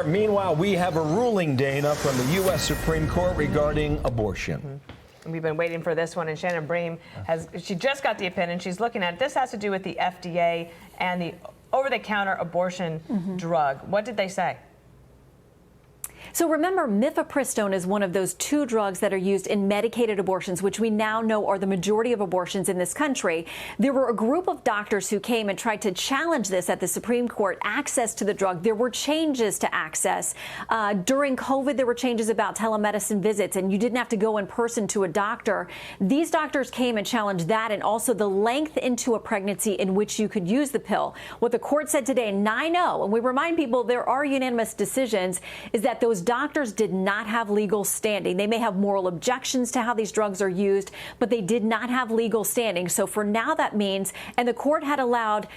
Meanwhile, we have a ruling, Dana, from the U.S. Supreme Court regarding abortion. We've been waiting for this one, and Shannon Bream she just got the opinion. She's looking at it. This has to do with the FDA and the over-the-counter abortion drug. What did they say? So remember, mifepristone is one of those two drugs that are used in medicated abortions, which we now know are the majority of abortions in this country. There were a group of doctors who came and tried to challenge this at the Supreme Court, access to the drug. There were changes to access. During COVID, there were changes about telemedicine visits, and you didn't have to go in person to a doctor. These doctors came and challenged that, and also the length into a pregnancy in which you could use the pill. What the court said today, 9-0, and we remind people there are unanimous decisions, is that those doctors did not have legal standing. They may have moral objections to how these drugs are used, but they did not have legal standing. So for now, that means, and the court had allowed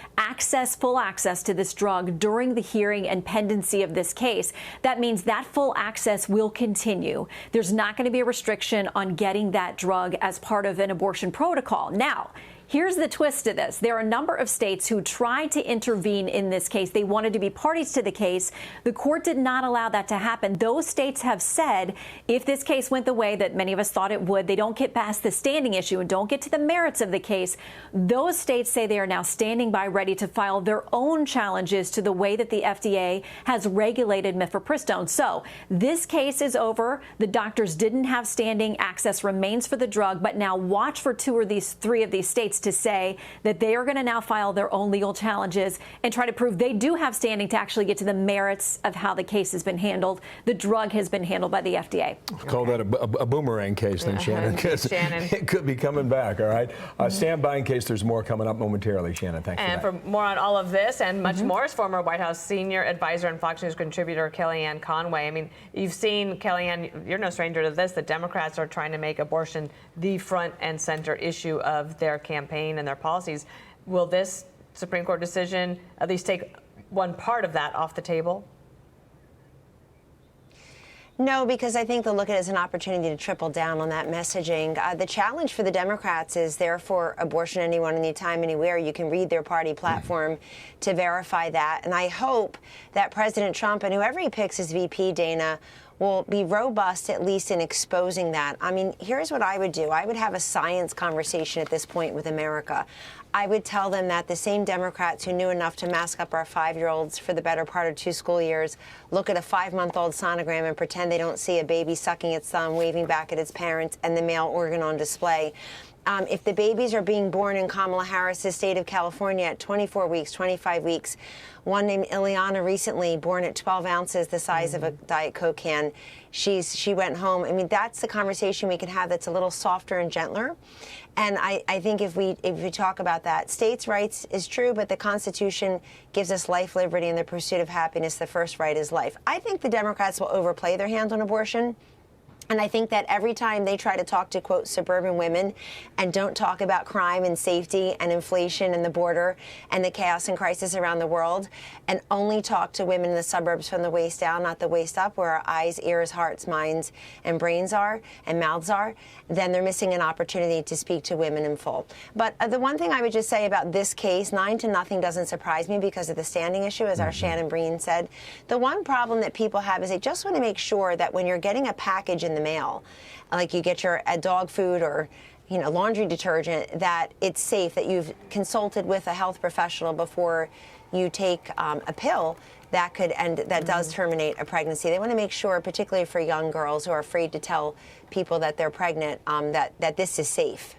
full access to this drug during the hearing and pendency of this case. That means that full access will continue. There's not going to be a restriction on getting that drug as part of an abortion protocol. Now, here's the twist to this. There are a number of states who tried to intervene in this case. They wanted to be parties to the case. The court did not allow that to happen. Those states have said if this case went the way that many of us thought it would, they don't get past the standing issue and don't get to the merits of the case. Those states say they are now standing by ready to file their own challenges to the way that the FDA has regulated mifepristone. So this case is over. The doctors didn't have standing. Access remains for the drug. But now watch for three of these states to say that they are going to now file their own legal challenges and try to prove they do have standing to actually get to the merits of how the case has been handled. The drug has been handled by the FDA. Call that a boomerang case then, Shannon, because it could be coming back, all right? Stand by in case there's more coming up momentarily, Shannon. Thanks for that. And for more on all of this and much more is former White House senior advisor and Fox News contributor Kellyanne Conway. I mean, you've seen, Kellyanne, you're no stranger to this. The Democrats are trying to make abortion the front and center issue of their campaign and their policies. Will this Supreme Court decision at least take one part of that off the table? No, because I think they'll look at it as an opportunity to triple down on that messaging. The challenge for the Democrats is therefore abortion anyone, anytime, anywhere. You can read their party platform to verify that. And I hope that President Trump and whoever he picks as VP, Dana, will be robust, at least in exposing that. I mean, here's what I would do. I would have a science conversation at this point with America. I would tell them that the same Democrats who knew enough to mask up our 5-year-olds for the better part of 2 school years look at a 5-month-old sonogram and pretend they don't see a baby sucking its thumb, waving back at its parents, and the male organ on display. If the babies are being born in Kamala Harris's state of California at 24 weeks, 25 weeks, one named Ileana recently born at 12 ounces, the size of a Diet Coke can, she went home. I mean, that's the conversation we can have that's a little softer and gentler. And I think if we talk about that, states' rights is true, but the Constitution gives us life, liberty, and the pursuit of happiness. The first right is life. I think the Democrats will overplay their hand on abortion. And I think that every time they try to talk to, quote, suburban women and don't talk about crime and safety and inflation and the border and the chaos and crisis around the world and only talk to women in the suburbs from the waist down, not the waist up, where our eyes, ears, hearts, minds, and brains are and mouths are, then they're missing an opportunity to speak to women in full. But the one thing I would just say about this case, 9-0 doesn't surprise me because of the standing issue, as our Shannon Bream said. The one problem that people have is they just want to make sure that when you're getting a package in the mail, like you get your dog food or laundry detergent, that it's safe, that you've consulted with a health professional before you take a pill that could that does terminate a pregnancy. They want to make sure, particularly for young girls who are afraid to tell people that they're pregnant, that this is safe.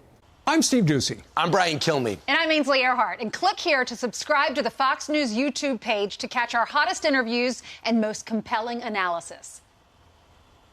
I'm Steve Ducey. I'm Brian Kilmeade. And I'm Ainsley Earhart. And click here to subscribe to the Fox News YouTube page to catch our hottest interviews and most compelling analysis.